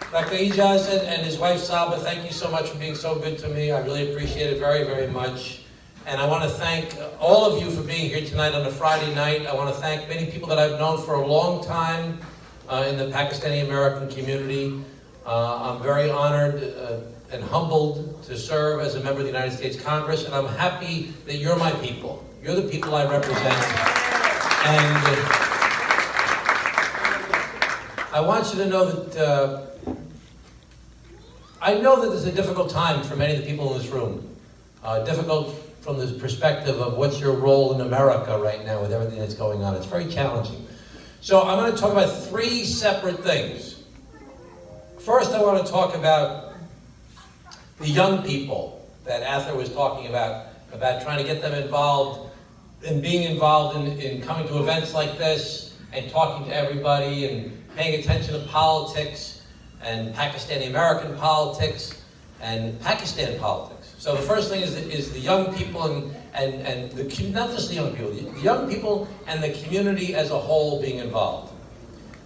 Dr. Ijaz and his wife Saba, thank you so much for being so good to me. I really appreciate it very, very much. And I want to thank all of you for being here tonight on a Friday night. I want to thank many people that I've known for a long time in the Pakistani American community. I'm very honored and humbled to serve as a member of the United States Congress, and I'm happy that you're my people. You're the people I represent. And I want you to know that I know that this is a difficult time for many of the people in this room. Difficult from the perspective of what's your role in America right now with everything that's going on. It's very challenging. So I'm going to talk about three separate things. First, I want to talk about the young people that Arthur was talking about trying to get them involved and being involved in coming to events like this and talking to everybody and paying attention to politics and Pakistani American politics and Pakistan politics. So the first thing is the young people and the, not just the young people, the young people and the community as a whole being involved.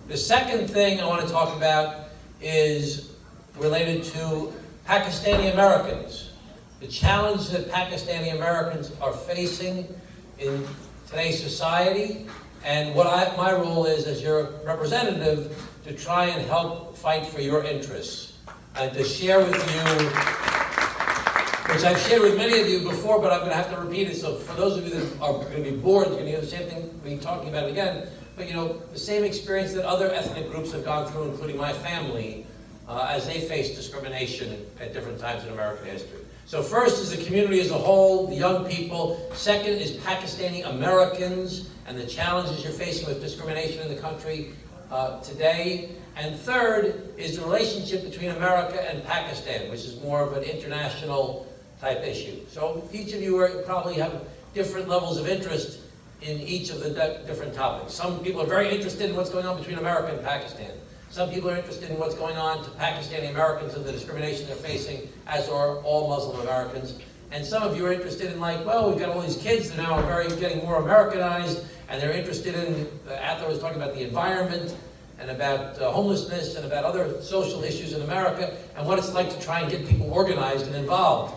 The second thing I want to talk about is related to Pakistani Americans. The challenge that Pakistani Americans are facing in today's society, and what my role is as your representative to try and help fight for your interests and to share with you, which I've shared with many of you before, but I'm going to have to repeat it. So for those of you that are going to be bored, you're going to hear the same thing we're talking about again. But you know, the same experience that other ethnic groups have gone through, including my family, as they face discrimination at different times in American history. So first is the community as a whole, the young people. Second is Pakistani Americans and the challenges you're facing with discrimination in the country today. And third is the relationship between America and Pakistan, which is more of an international type issue. So each of you probably have different levels of interest in each of the different topics. Some people are very interested in what's going on between America and Pakistan. Some people are interested in what's going on to Pakistani Americans and the discrimination they're facing, as are all Muslim Americans. And some of you are interested in, like, well, we've got all these kids that now are getting more Americanized, and they're interested in, Arthur was talking about the environment, and about homelessness, and about other social issues in America, and what it's like to try and get people organized and involved.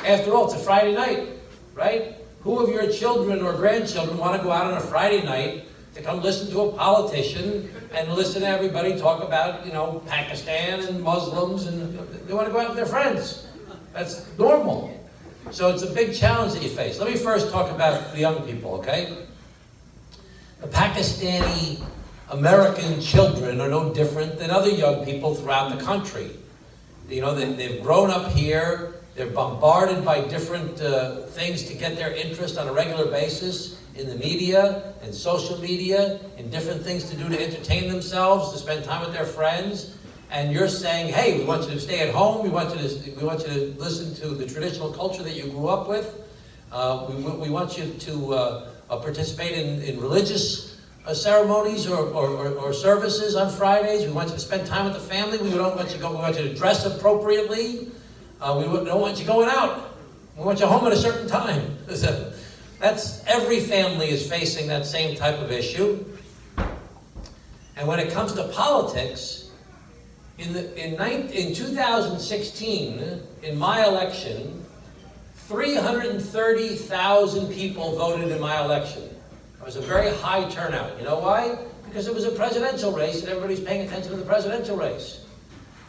After all, it's a Friday night, right? Who of your children or grandchildren want to go out on a Friday night to come listen to a politician and listen to everybody talk about, you know, Pakistan and Muslims, and they want to go out with their friends? That's normal. So it's a big challenge that you face. Let me first talk about the young people, okay? The Pakistani American children are no different than other young people throughout the country. You know, they've grown up here, they're bombarded by different things to get their interest on a regular basis in the media and social media, and different things to do to entertain themselves, to spend time with their friends. And you're saying, hey, we want you to stay at home, we want you to listen to the traditional culture that you grew up with, we want you to participate in religious ceremonies or services on Fridays. We want you to spend time with the family. We don't want you to go. We want you to dress appropriately. We don't want you going out. We want you home at a certain time. That's every family is facing that same type of issue. And when it comes to politics, in 2016, in my election, 330,000 people voted in my election. It was a very high turnout. You know why? Because it was a presidential race and everybody's paying attention to the presidential race.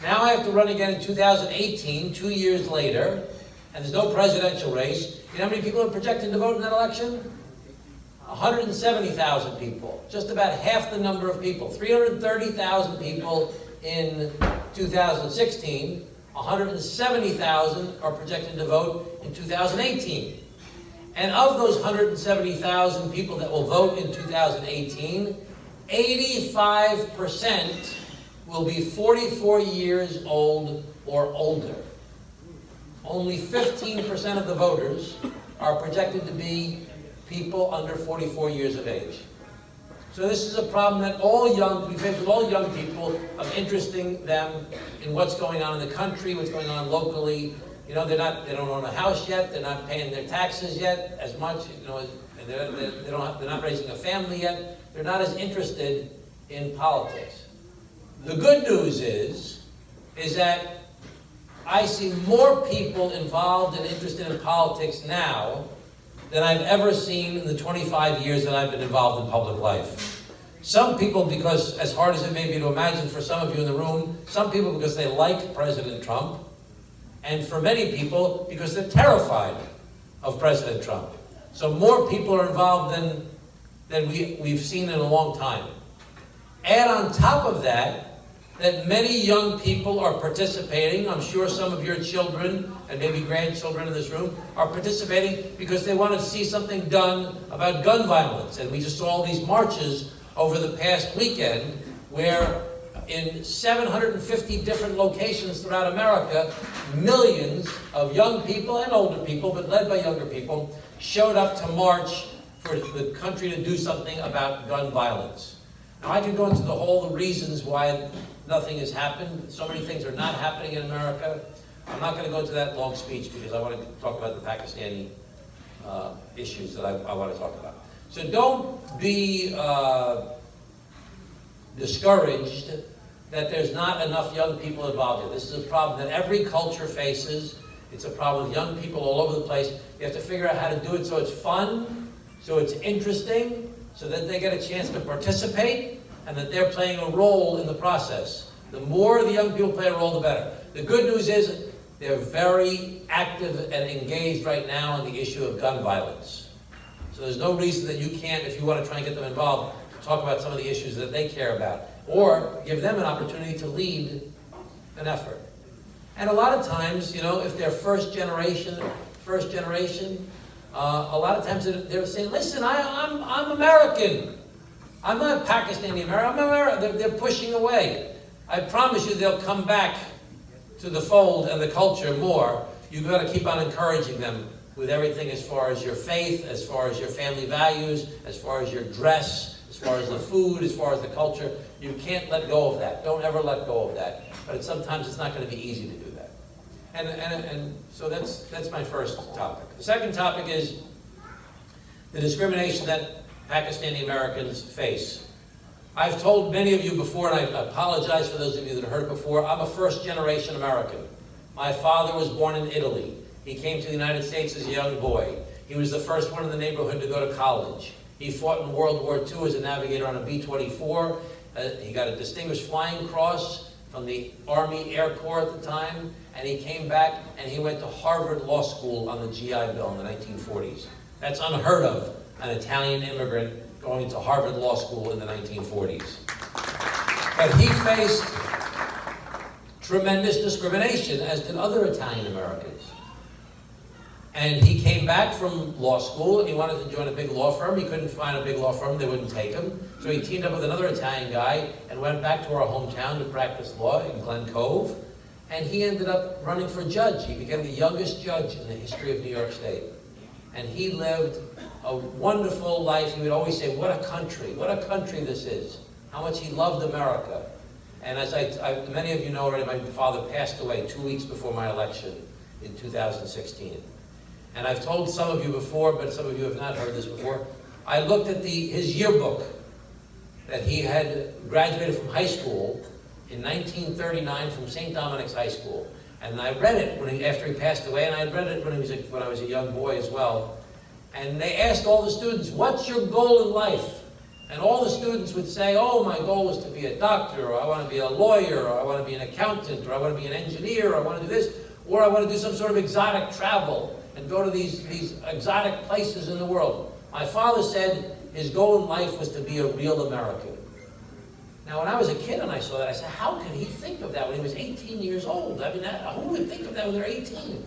Now I have to run again in 2018, 2 years later, and there's no presidential race. You know how many people are projected to vote in that election? 170,000 people. Just about half the number of people. 330,000 people in 2016. 170,000 are projected to vote in 2018. And of those 170,000 people that will vote in 2018, 85% will be 44 years old or older. Only 15% of the voters are projected to be people under 44 years of age. So this is a problem that we face with all young people, of interesting them in what's going on in the country, what's going on locally. You know, they don't own a house yet, they're not paying their taxes yet as much, you know, they're not raising a family yet. They're not as interested in politics. The good news is that I see more people involved and interested in politics now than I've ever seen in the 25 years that I've been involved in public life. Some people, because as hard as it may be to imagine for some of you in the room, some people because they like President Trump, and for many people because they're terrified of President Trump. So more people are involved than we've seen in a long time. Add on top of that many young people are participating. I'm sure some of your children and maybe grandchildren in this room are participating because they want to see something done about gun violence. And we just saw all these marches over the past weekend where in 750 different locations throughout America, millions of young people and older people, but led by younger people, showed up to march for the country to do something about gun violence. Now, I could go into the reasons why nothing has happened. So many things are not happening in America. I'm not going to go into that long speech because I want to talk about the Pakistani issues that I want to talk about. So don't be discouraged that there's not enough young people involved here. This is a problem that every culture faces. It's a problem with young people all over the place. You have to figure out how to do it so it's fun, so it's interesting, so that they get a chance to participate, and that they're playing a role in the process. The more the young people play a role, the better. The good news is they're very active and engaged right now in the issue of gun violence. So there's no reason that you can't, if you want to try and get them involved, talk about some of the issues that they care about, or give them an opportunity to lead an effort. And a lot of times, if they're first generation, a lot of times they're saying, listen, I'm American. I'm not Pakistani American, I'm American. They're pushing away. I promise you they'll come back to the fold and the culture more. You've got to keep on encouraging them with everything as far as your faith, as far as your family values, as far as your dress, as far as the food, as far as the culture. You can't let go of that. Don't ever let go of that. But sometimes it's not going to be easy to do that. And so that's my first topic. The second topic is the discrimination that Pakistani Americans face. I've told many of you before, and I apologize for those of you that have heard it before, I'm a first-generation American. My father was born in Italy. He came to the United States as a young boy. He was the first one in the neighborhood to go to college. He fought in World War II as a navigator on a B-24. He got a Distinguished Flying Cross from the Army Air Corps at the time, and he came back and he went to Harvard Law School on the GI Bill in the 1940s. That's unheard of, an Italian immigrant going to Harvard Law School in the 1940s. But he faced tremendous discrimination, as did other Italian Americans. And he came back from law school, and he wanted to join a big law firm. He couldn't find a big law firm, they wouldn't take him. So he teamed up with another Italian guy and went back to our hometown to practice law in Glen Cove. And he ended up running for judge. He became the youngest judge in the history of New York State. And he lived a wonderful life. He would always say, what a country this is. How much he loved America. And as many of you know already, my father passed away 2 weeks before my election in 2016. And I've told some of you before, but some of you have not heard this before. I looked at his yearbook that he had graduated from high school in 1939 from St. Dominic's High School. And I read it after he passed away, and I read it when I was a young boy as well. And they asked all the students, what's your goal in life? And all the students would say, oh, my goal is to be a doctor, or I want to be a lawyer, or I want to be an accountant, or I want to be an engineer, or I want to do this, or I want to do some sort of exotic travel and go to these exotic places in the world. My father said his goal in life was to be a real American. Now, when I was a kid and I saw that, I said, how could he think of that when he was 18 years old? I mean, who would think of that when they're 18?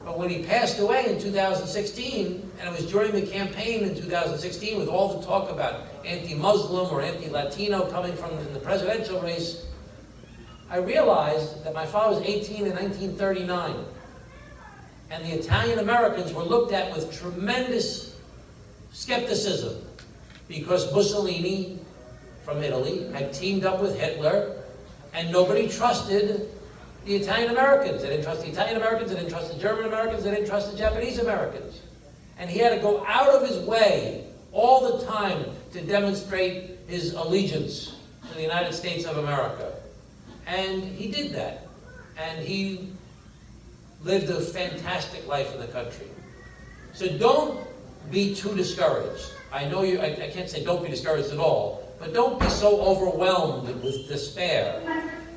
But when he passed away in 2016, and it was during the campaign in 2016 with all the talk about anti-Muslim or anti-Latino coming from the presidential race, I realized that my father was 18 in 1939. And the Italian Americans were looked at with tremendous skepticism because Mussolini from Italy had teamed up with Hitler, and nobody trusted the Italian Americans. They didn't trust the Italian Americans, they didn't trust the German Americans, they didn't trust the Japanese Americans. And he had to go out of his way all the time to demonstrate his allegiance to the United States of America. And he did that. And he lived a fantastic life in the country. So don't be too discouraged. I know you, I can't say don't be discouraged at all, but don't be so overwhelmed with despair,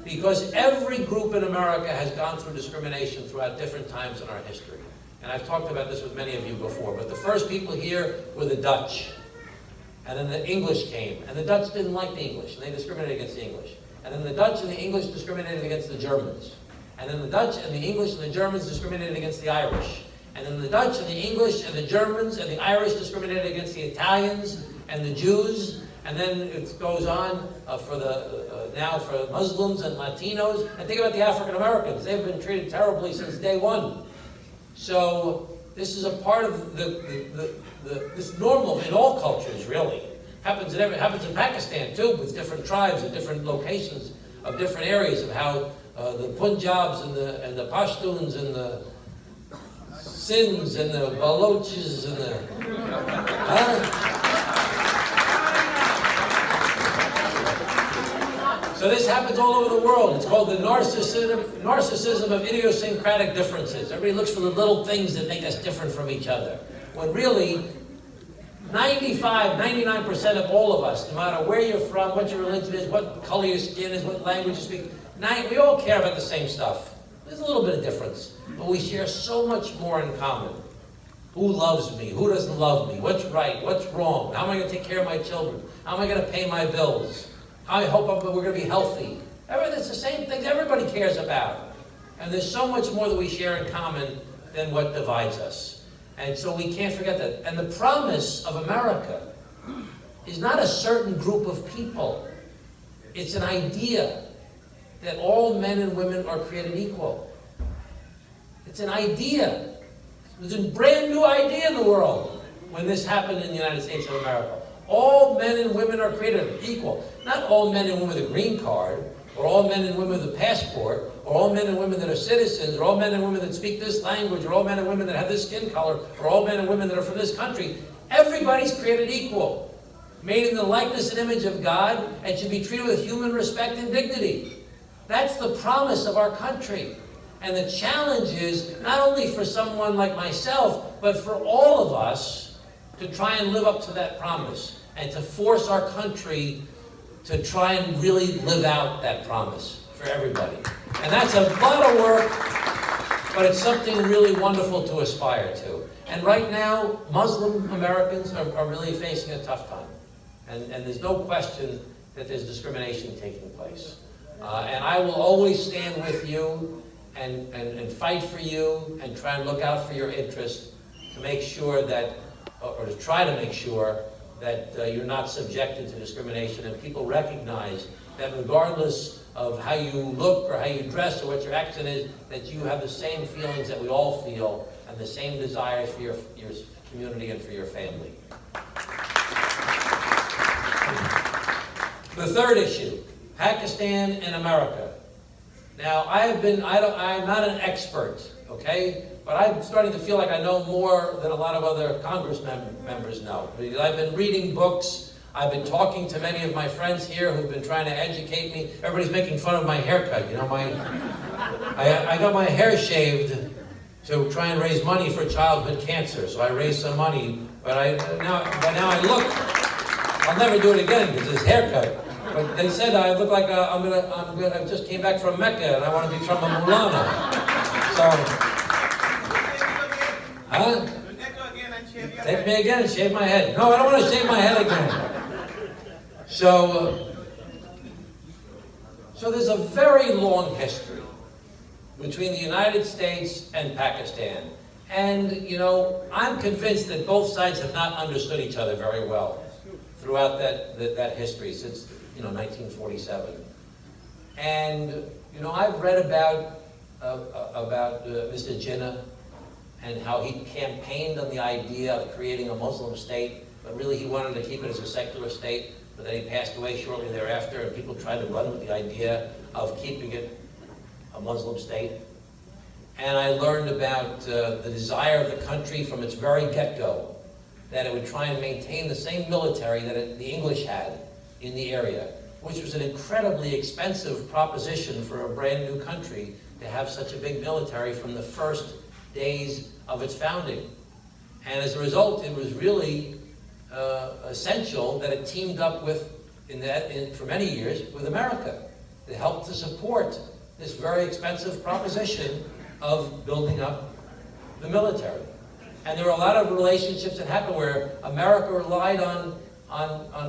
because every group in America has gone through discrimination throughout different times in our history. And I've talked about this with many of you before, but the first people here were the Dutch. And then the English came, and the Dutch didn't like the English, and they discriminated against the English. And then the Dutch and the English discriminated against the Germans. And then the Dutch and the English and the Germans discriminated against the Irish. And then the Dutch and the English and the Germans and the Irish discriminated against the Italians and the Jews. And then it goes on now for Muslims and Latinos. And think about the African Americans. They've been treated terribly since day one. So this is a part of this normal in all cultures, really. Happens in Pakistan too, with different tribes at different locations of different areas of how the Punjabs and the Pashtuns and the Sinds and the Baloches and the So this happens all over the world. It's called the narcissism of idiosyncratic differences. Everybody looks for the little things that make us different from each other. When really, 99% of all of us, no matter where you're from, what your religion is, what color your skin is, what language you speak, we all care about the same stuff. There's a little bit of difference, but we share so much more in common. Who loves me? Who doesn't love me? What's right? What's wrong? How am I going to take care of my children? How am I going to pay my bills? I hope we're going to be healthy. It's the same things everybody cares about. And there's so much more that we share in common than what divides us. And so we can't forget that. And the promise of America is not a certain group of people. It's an idea that all men and women are created equal. It's an idea. There's a brand new idea in the world when this happened in the United States of America. All men and women are created equal. Not all men and women with a green card, or all men and women with a passport, or all men and women that are citizens, or all men and women that speak this language, or all men and women that have this skin color, or all men and women that are from this country. Everybody's created equal, made in the likeness and image of God, and should be treated with human respect and dignity. That's the promise of our country. And the challenge is, not only for someone like myself, but for all of us to try and live up to that promise, and to force our country to try and really live out that promise for everybody. And that's a lot of work, but it's something really wonderful to aspire to. And right now, Muslim Americans are really facing a tough time. And there's no question that there's discrimination taking place. And I will always stand with you and fight for you and try and look out for your interests to make sure that, or to try to make sure that you're not subjected to discrimination, and people recognize that regardless of how you look or how you dress or what your accent is, that you have the same feelings that we all feel and the same desires for your community and for your family. The third issue, Pakistan and America. Now, I'm not an expert, okay? But I'm starting to feel like I know more than a lot of other Congressman members know. Because I've been reading books, I've been talking to many of my friends here who've been trying to educate me. Everybody's making fun of my haircut, you know, I got my hair shaved to try and raise money for childhood cancer, so I raised some money, but now I look, I'll never do it again because this haircut. But they said I look like I just came back from Mecca and I want to become a Mulana. So, huh? Take me again and shave my head. No, I don't want to shave my head again. So there's a very long history between the United States and Pakistan. And, you know, I'm convinced that both sides have not understood each other very well throughout that history since, 1947. And, I've read about Mr. Jinnah and how he campaigned on the idea of creating a Muslim state, but really he wanted to keep it as a secular state, but then he passed away shortly thereafter, and people tried to run with the idea of keeping it a Muslim state. And I learned about the desire of the country from its very get-go, that it would try and maintain the same military that the English had in the area, which was an incredibly expensive proposition for a brand new country to have such a big military from the first days of its founding. And as a result, it was really essential that it teamed up with, for many years, with America. It helped to support this very expensive proposition of building up the military. And there were a lot of relationships that happened where America relied on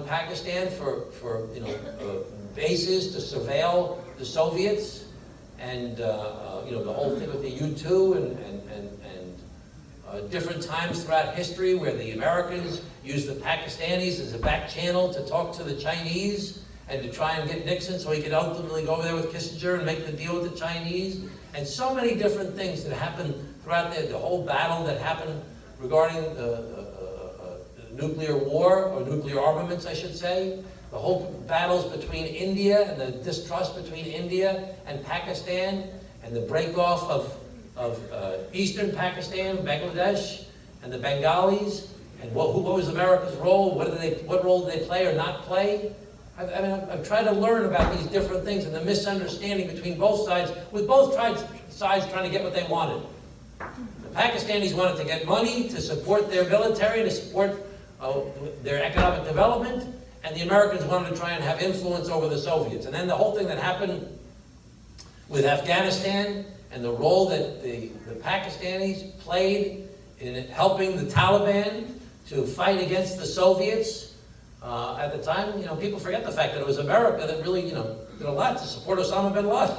Pakistan for bases to surveil the Soviets, and the whole thing with the U-2 and different times throughout history where the Americans used the Pakistanis as a back channel to talk to the Chinese and to try and get Nixon so he could ultimately go over there with Kissinger and make the deal with the Chinese, and so many different things that happened throughout the whole battle that happened regarding the nuclear war, or nuclear armaments, I should say. The whole battles between India and the distrust between India and Pakistan, and the break-off of eastern Pakistan, Bangladesh, and the Bengalis, and what was America's role? What role did they play or not play? I've tried to learn about these different things and the misunderstanding between both sides, with both sides trying to get what they wanted. The Pakistanis wanted to get money to support their military, to support their economic development, and the Americans wanted to try and have influence over the Soviets. And then the whole thing that happened with Afghanistan and the role that the Pakistanis played in helping the Taliban to fight against the Soviets at the time, people forget the fact that it was America that really, did a lot to support Osama bin Laden,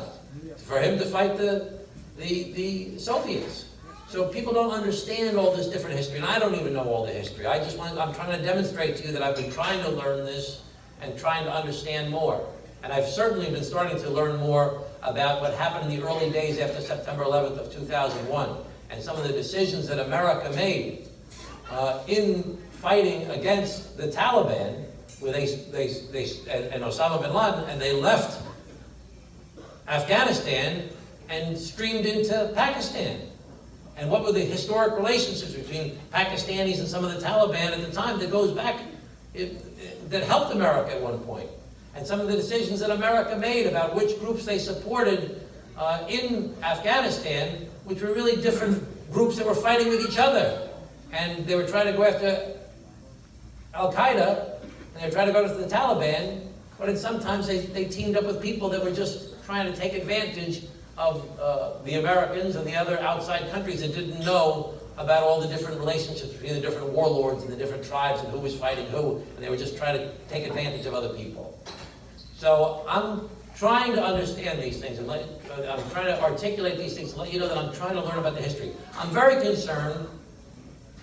for him to fight the Soviets. So people don't understand all this different history, and I don't even know all the history. I'm trying to demonstrate to you that I've been trying to learn this and trying to understand more. And I've certainly been starting to learn more about what happened in the early days after September 11th of 2001, and some of the decisions that America made in fighting against the Taliban, where and Osama bin Laden, and they left Afghanistan and streamed into Pakistan. And what were the historic relationships between Pakistanis and some of the Taliban at the time that goes back, that helped America at one point? And some of the decisions that America made about which groups they supported in Afghanistan, which were really different groups that were fighting with each other. And they were trying to go after Al-Qaeda, and they were trying to go after the Taliban, but then sometimes they teamed up with people that were just trying to take advantage of the Americans and the other outside countries that didn't know about all the different relationships between the different warlords and the different tribes and who was fighting who, and they were just trying to take advantage of other people. So I'm trying to understand these things, and I'm trying to articulate these things to let you know that I'm trying to learn about the history. I'm very concerned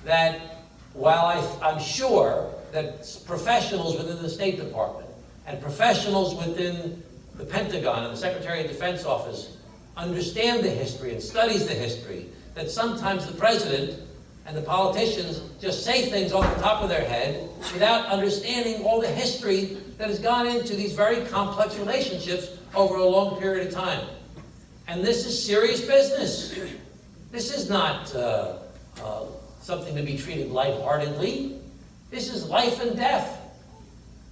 that while I'm sure that professionals within the State Department and professionals within the Pentagon and the Secretary of Defense Office understand the history and studies the history, that sometimes the president and the politicians just say things off the top of their head without understanding all the history that has gone into these very complex relationships over a long period of time. And this is serious business. This is not something to be treated lightheartedly. This is life and death.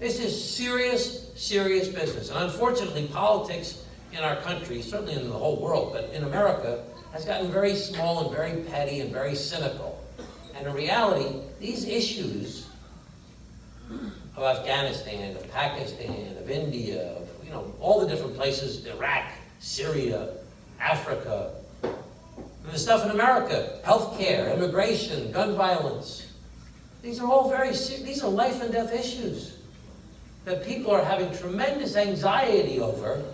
This is serious, serious business. And unfortunately, politics in our country, certainly in the whole world, but in America, has gotten very small and very petty and very cynical. And in reality, these issues of Afghanistan, of Pakistan, of India, of all the different places, Iraq, Syria, Africa, and the stuff in America, healthcare, immigration, gun violence. These are all these are life and death issues that people are having tremendous anxiety over,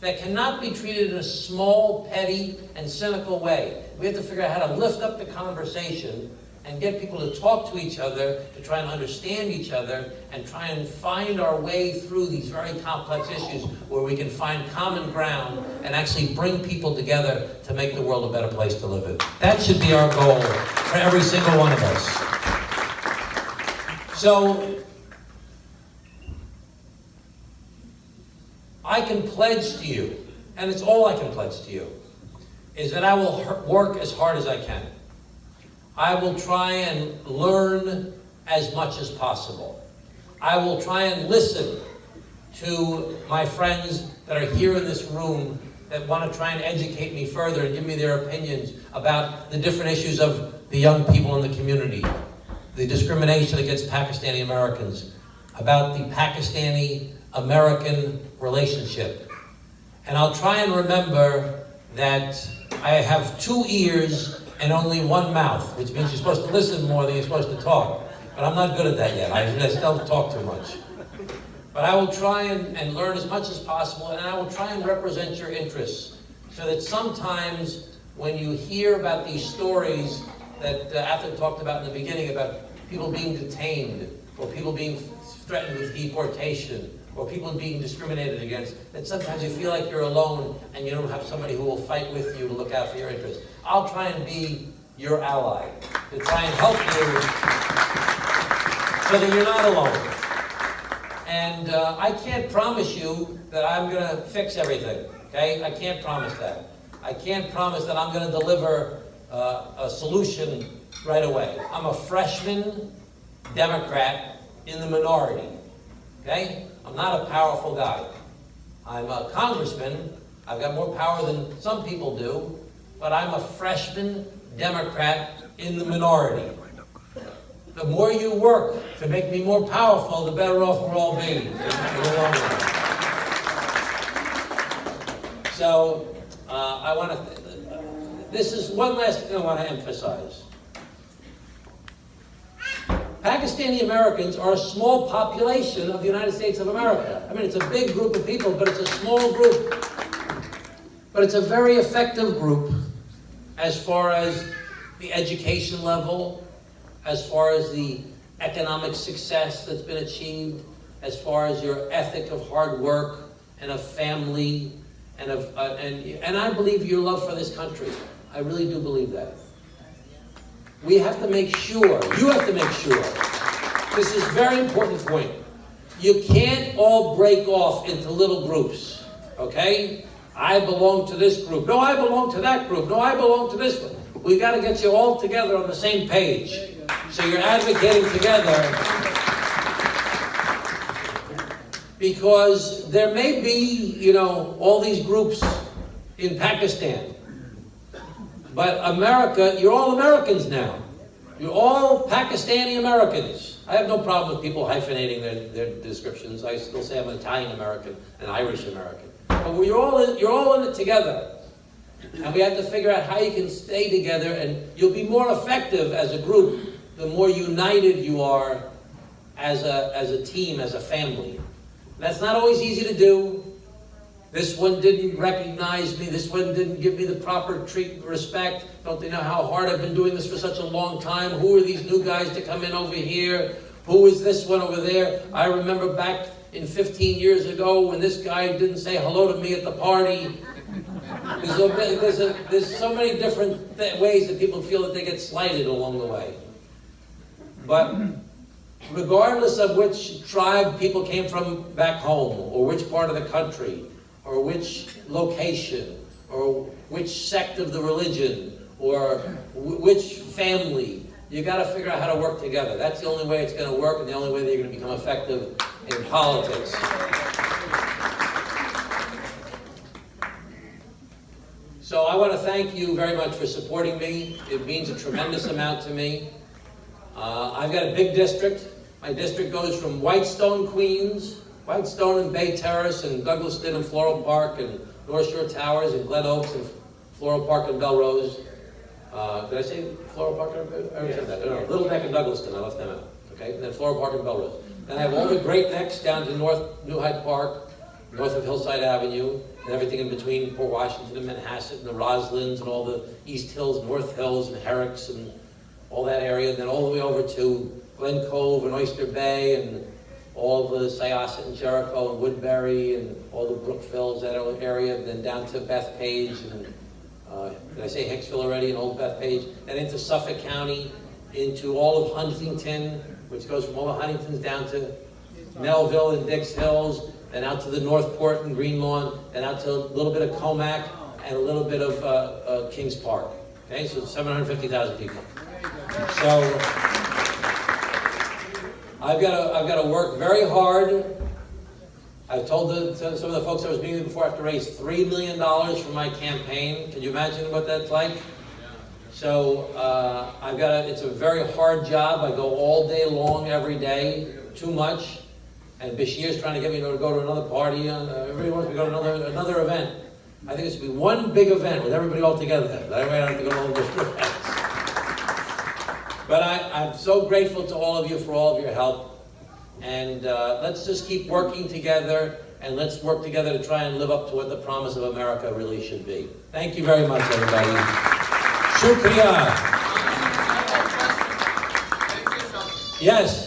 that cannot be treated in a small, petty, and cynical way. We have to figure out how to lift up the conversation and get people to talk to each other, to try and understand each other, and try and find our way through these very complex issues where we can find common ground and actually bring people together to make the world a better place to live in. That should be our goal for every single one of us. So, I can pledge to you, and it's all I can pledge to you, is that I will work as hard as I can. I will try and learn as much as possible. I will try and listen to my friends that are here in this room that want to try and educate me further and give me their opinions about the different issues of the young people in the community, the discrimination against Pakistani Americans, about the Pakistani-American relationship. And I'll try and remember that I have 2 ears and only 1 mouth, which means you're supposed to listen more than you're supposed to talk. But I'm not good at that yet. I still talk too much. But I will try and learn as much as possible, and I will try and represent your interests, so that sometimes when you hear about these stories that Ather talked about in the beginning, about people being detained, or people being threatened with deportation, or people being discriminated against, that sometimes you feel like you're alone and you don't have somebody who will fight with you to look out for your interests. I'll try and be your ally, to try and help you so that you're not alone. And I can't promise you that I'm going to fix everything, okay? I can't promise that. I can't promise that I'm going to deliver a solution right away. I'm a freshman Democrat in the minority, okay? I'm not a powerful guy. I'm a congressman. I've got more power than some people do, but I'm a freshman Democrat in the minority. The more you work to make me more powerful, the better off we'll all be in the long run. So, I want to, this is one last thing I want to emphasize. Pakistani Americans are a small population of the United States of America. I mean, it's a big group of people, but it's a small group. But it's a very effective group as far as the education level, as far as the economic success that's been achieved, as far as your ethic of hard work and of family, and I believe your love for this country. I really do believe that. We have to make sure, you have to make sure, this is a very important point. You can't all break off into little groups, okay? I belong to this group. No, I belong to that group. No, I belong to this one. We've got to get you all together on the same page. So you're advocating together. Because there may be, you know, all these groups in Pakistan. But America, you're all Americans now. You're all Pakistani Americans. I have no problem with people hyphenating their descriptions. I still say I'm an Italian American, an Irish American. But you're all in it together. And we have to figure out how you can stay together, and you'll be more effective as a group the more united you are as a team, as a family. That's not always easy to do. This one didn't recognize me. This one didn't give me the proper respect. Don't they know how hard I've been doing this for such a long time? Who are these new guys to come in over here? Who is this one over there? I remember back in 15 years ago when this guy didn't say hello to me at the party. There's so many different ways that people feel that they get slighted along the way. But regardless of which tribe people came from back home, or which part of the country, or which location, or which sect of the religion, or which family, you got to figure out how to work together. That's the only way it's going to work, and the only way that you're going to become effective in politics. So I want to thank you very much for supporting me. It means a tremendous amount to me. I've got a big district. My district goes from Whitestone, Queens, Whitestone and Bay Terrace, and Douglaston and Floral Park, and North Shore Towers, and Glen Oaks, and Floral Park and Belrose. Did I say Floral Park? I already said that. No, Little Neck and Douglaston, I left them out. Okay, and then Floral Park and Belrose. Then I have all the Great Necks down to North New Hyde Park, north of Hillside Avenue, and everything in between Port Washington and Manhasset, and the Roslins, and all the East Hills, North Hills, and Herricks, and all that area, and then all the way over to Glen Cove and Oyster Bay, and all the Syosset and Jericho and Woodbury, and all the Brookvilles, that area, and then down to Bethpage, and did I say Hicksville already, and Old Bethpage, and into Suffolk County, into all of Huntington, which goes from all the Huntingtons down to Melville and Dix Hills, then out to the Northport and Greenlawn, then out to a little bit of Comac, and a little bit of Kings Park. Okay, so 750,000 people. So I've got to work very hard. I've told some of the folks I was meeting with before I have to raise $3 million for my campaign. Can you imagine what that's like? So it's a very hard job. I go all day long every day, too much. And Bashir's trying to get me to go to another party. Everybody wants me to go to another event. I think it should be one big event with everybody all together. That way I don't have to go to all those events. But I'm so grateful to all of you for all of your help. And let's just keep working together, and let's work together to try and live up to what the promise of America really should be. Thank you very much, everybody. Shukriya. Yes.